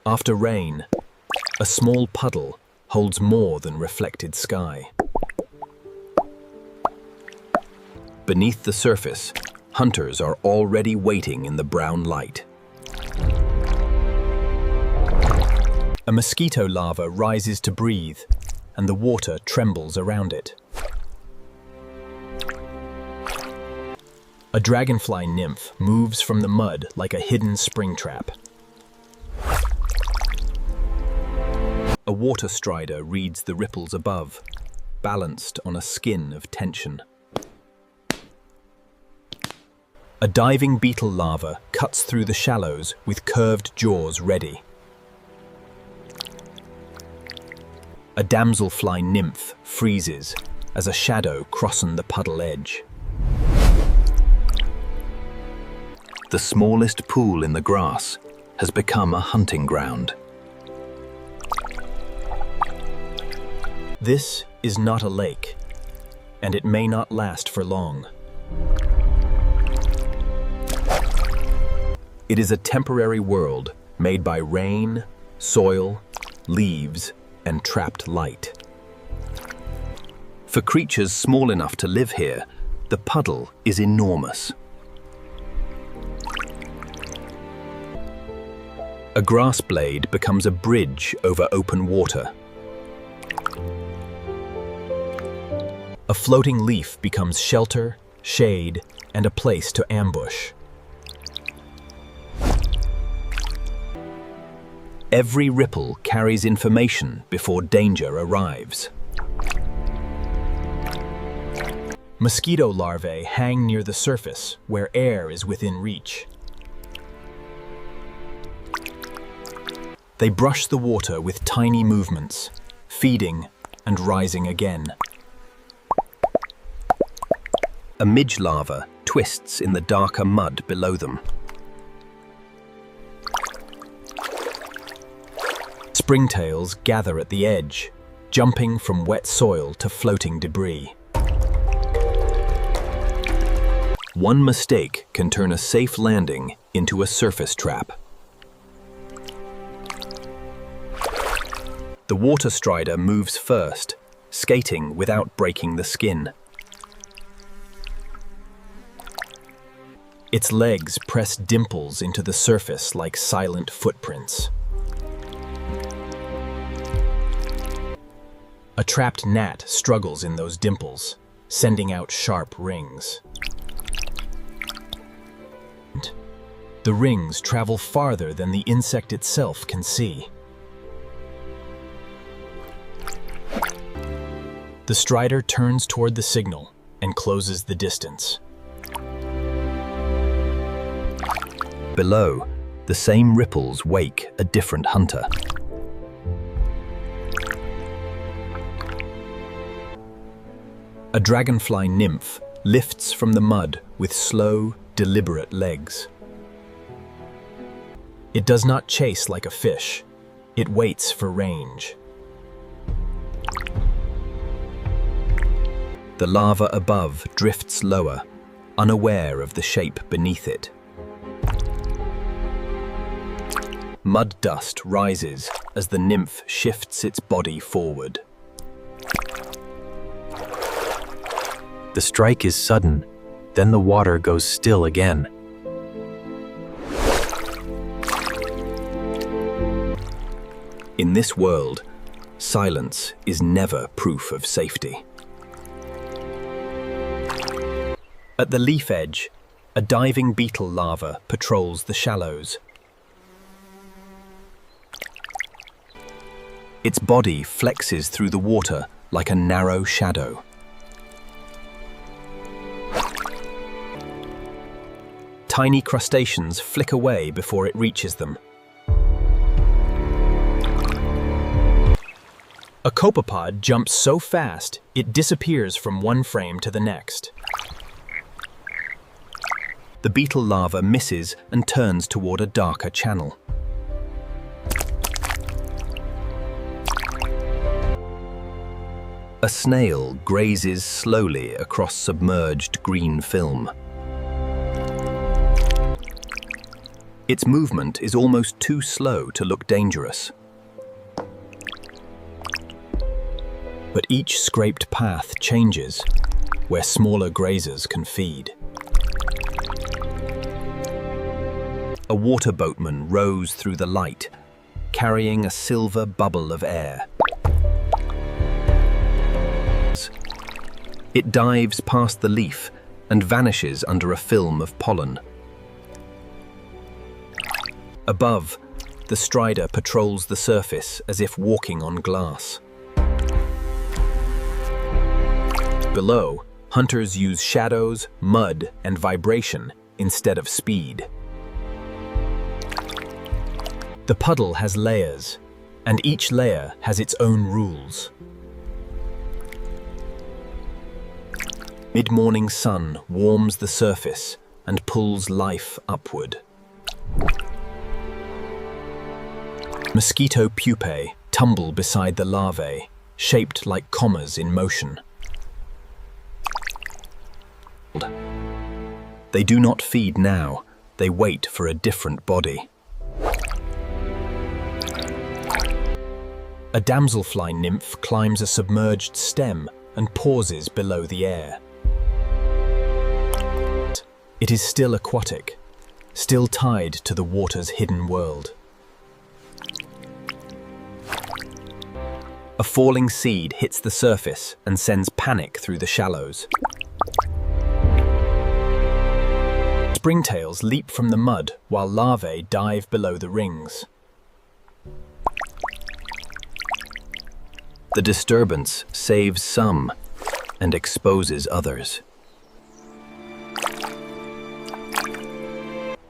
After rain, a small puddle holds more than reflected sky. Beneath the surface, hunters are already waiting in the brown light. A mosquito larva rises to breathe, and the water trembles around it. A dragonfly nymph moves from the mud like a hidden spring trap. A water strider reads the ripples above, balanced on a skin of tension. A diving beetle larva cuts through the shallows with curved jaws ready. A damselfly nymph freezes as a shadow crosses the puddle edge. The smallest pool in the grass has become a hunting ground. This is not a lake, and it may not last for long. It is a temporary world made by rain, soil, leaves, and trapped light. For creatures small enough to live here, the puddle is enormous. A grass blade becomes a bridge over open water. A floating leaf becomes shelter, shade, and a place to ambush. Every ripple carries information before danger arrives. Mosquito larvae hang near the surface where air is within reach. They brush the water with tiny movements, feeding and rising again. A midge larva twists in the darker mud below them. Springtails gather at the edge, jumping from wet soil to floating debris. One mistake can turn a safe landing into a surface trap. The water strider moves first, skating without breaking the skin. Its legs press dimples into the surface like silent footprints. A trapped gnat struggles in those dimples, sending out sharp rings. The rings travel farther than the insect itself can see. The strider turns toward the signal and closes the distance. Below, the same ripples wake a different hunter. A dragonfly nymph lifts from the mud with slow, deliberate legs. It does not chase like a fish. It waits for range. The larva above drifts lower, unaware of the shape beneath it. Mud dust rises as the nymph shifts its body forward. The strike is sudden, then the water goes still again. In this world, silence is never proof of safety. At the leaf edge, a diving beetle larva patrols the shallows. Its body flexes through the water like a narrow shadow. Tiny crustaceans flick away before it reaches them. A copepod jumps so fast, it disappears from one frame to the next. The beetle larva misses and turns toward a darker channel. A snail grazes slowly across submerged green film. Its movement is almost too slow to look dangerous. But each scraped path changes where smaller grazers can feed. A water boatman rows through the light, carrying a silver bubble of air. It dives past the leaf and vanishes under a film of pollen. Above, the strider patrols the surface as if walking on glass. Below, hunters use shadows, mud, and vibration instead of speed. The puddle has layers, and each layer has its own rules. Mid-morning sun warms the surface and pulls life upward. Mosquito pupae tumble beside the larvae, shaped like commas in motion. They do not feed now, they wait for a different body. A damselfly nymph climbs a submerged stem and pauses below the air. It is still aquatic, still tied to the water's hidden world. A falling seed hits the surface and sends panic through the shallows. Springtails leap from the mud while larvae dive below the rings. The disturbance saves some and exposes others.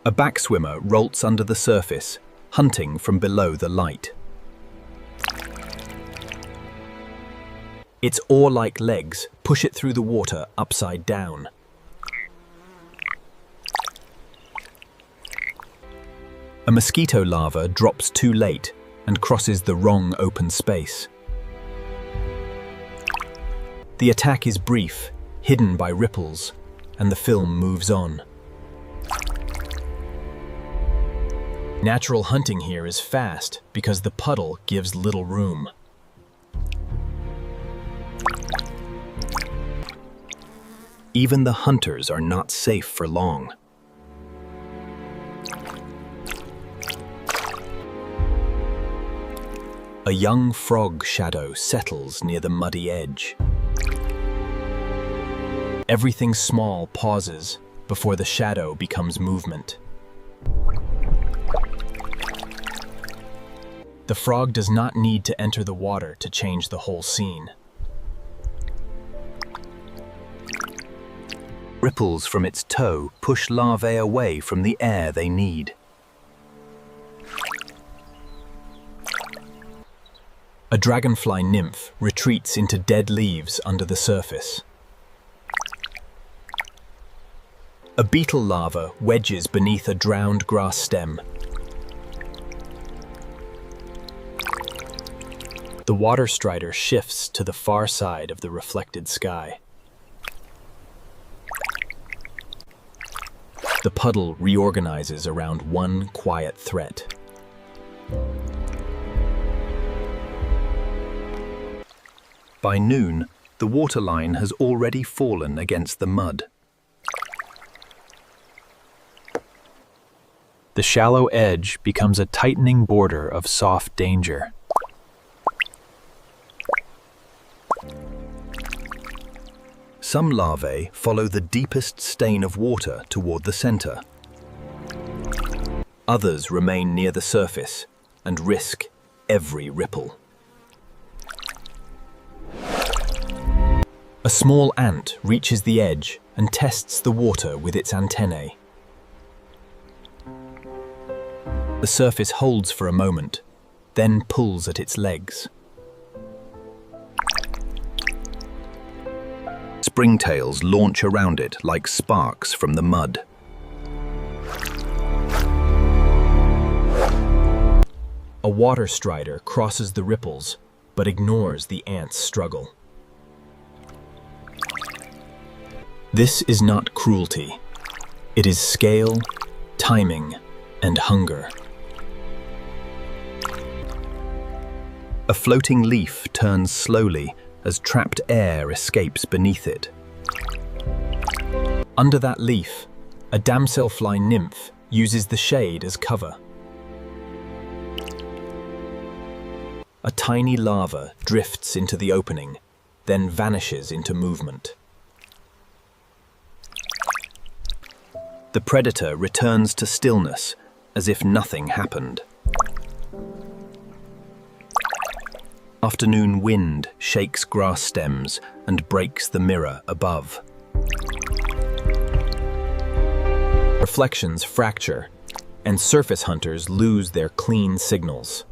A backswimmer rolls under the surface, hunting from below the light. Its oar-like legs push it through the water upside down. A mosquito larva drops too late and crosses the wrong open space. The attack is brief, hidden by ripples, and the film moves on. Natural hunting here is fast because the puddle gives little room. Even the hunters are not safe for long. A young frog shadow settles near the muddy edge. Everything small pauses before the shadow becomes movement. The frog does not need to enter the water to change the whole scene. Ripples from its toe push larvae away from the air they need. A dragonfly nymph retreats into dead leaves under the surface. A beetle larva wedges beneath a drowned grass stem. The water strider shifts to the far side of the reflected sky. The puddle reorganizes around one quiet threat. By noon, the waterline has already fallen against the mud. The shallow edge becomes a tightening border of soft danger. Some larvae follow the deepest stain of water toward the center. Others remain near the surface and risk every ripple. A small ant reaches the edge and tests the water with its antennae. The surface holds for a moment, then pulls at its legs. Springtails launch around it like sparks from the mud. A water strider crosses the ripples, but ignores the ant's struggle. This is not cruelty. It is scale, timing, and hunger. A floating leaf turns slowly as trapped air escapes beneath it. Under that leaf, a damselfly nymph uses the shade as cover. A tiny larva drifts into the opening, then vanishes into movement. The predator returns to stillness, as if nothing happened. Afternoon wind shakes grass stems and breaks the mirror above. Reflections fracture, and surface hunters lose their clean signals.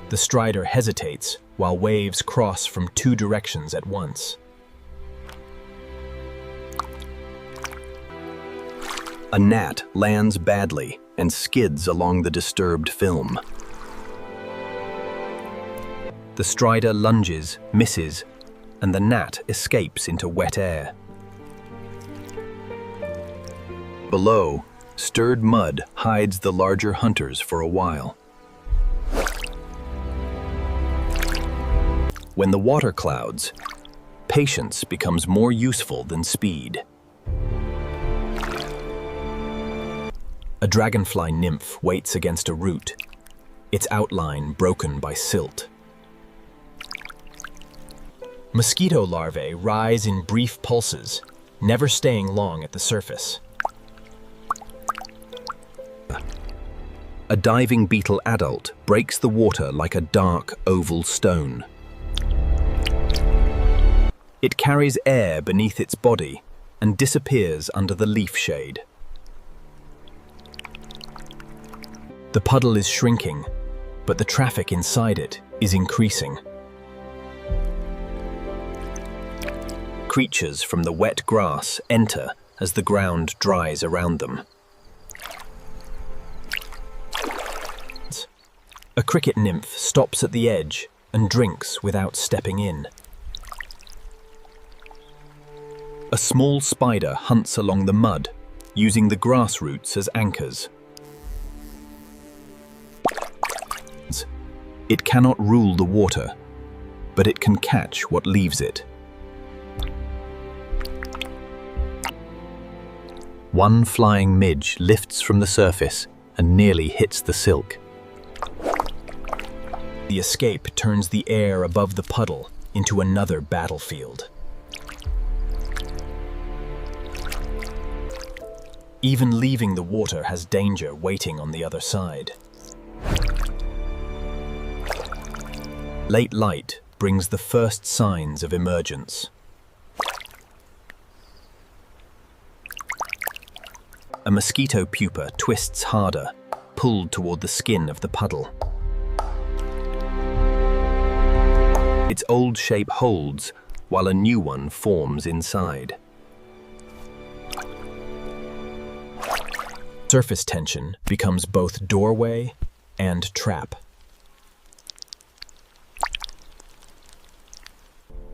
The strider hesitates while waves cross from two directions at once. A gnat lands badly and skids along the disturbed film. The strider lunges, misses, and the gnat escapes into wet air. Below, stirred mud hides the larger hunters for a while. When the water clouds, patience becomes more useful than speed. A dragonfly nymph waits against a root, its outline broken by silt. Mosquito larvae rise in brief pulses, never staying long at the surface. A diving beetle adult breaks the water like a dark oval stone. It carries air beneath its body and disappears under the leaf shade. The puddle is shrinking, but the traffic inside it is increasing. Creatures from the wet grass enter as the ground dries around them. A cricket nymph stops at the edge and drinks without stepping in. A small spider hunts along the mud, using the grass roots as anchors. It cannot rule the water, but it can catch what leaves it. One flying midge lifts from the surface and nearly hits the silk. The escape turns the air above the puddle into another battlefield. Even leaving the water has danger waiting on the other side. Late light brings the first signs of emergence. A mosquito pupa twists harder, pulled toward the skin of the puddle. Its old shape holds, while a new one forms inside. Surface tension becomes both doorway and trap.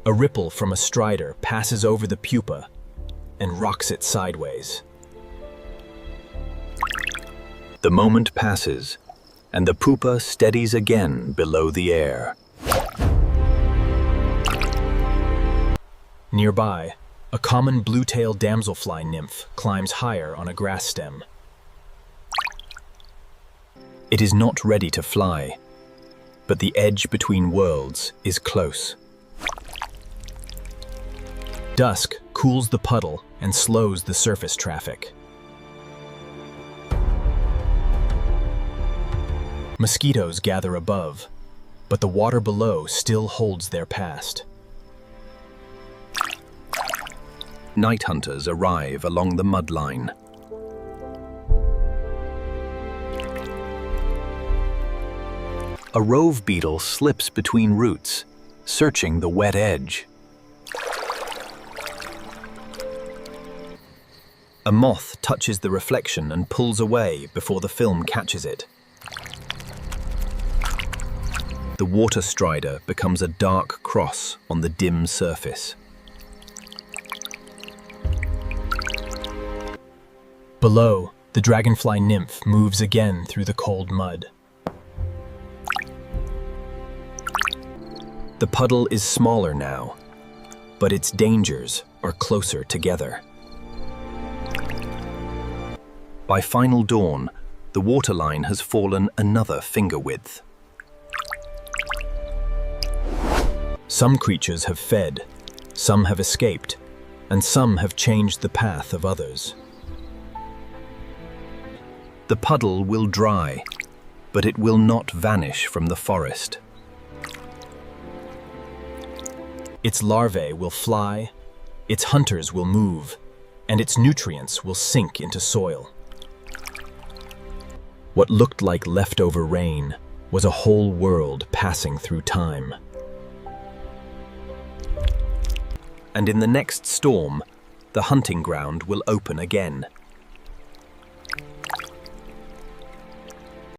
A ripple from a strider passes over the pupa and rocks it sideways. The moment passes, and the pupa steadies again below the air. Nearby, a common blue-tailed damselfly nymph climbs higher on a grass stem. It is not ready to fly, but the edge between worlds is close. Dusk cools the puddle and slows the surface traffic. Mosquitoes gather above, but the water below still holds their past. Night hunters arrive along the mud line. A rove beetle slips between roots, searching the wet edge. A moth touches the reflection and pulls away before the film catches it. The water strider becomes a dark cross on the dim surface. Below, the dragonfly nymph moves again through the cold mud. The puddle is smaller now, but its dangers are closer together. By final dawn, the waterline has fallen another finger width. Some creatures have fed, some have escaped, and some have changed the path of others. The puddle will dry, but it will not vanish from the forest. Its larvae will fly, its hunters will move, and its nutrients will sink into soil. What looked like leftover rain was a whole world passing through time. And in the next storm, the hunting ground will open again.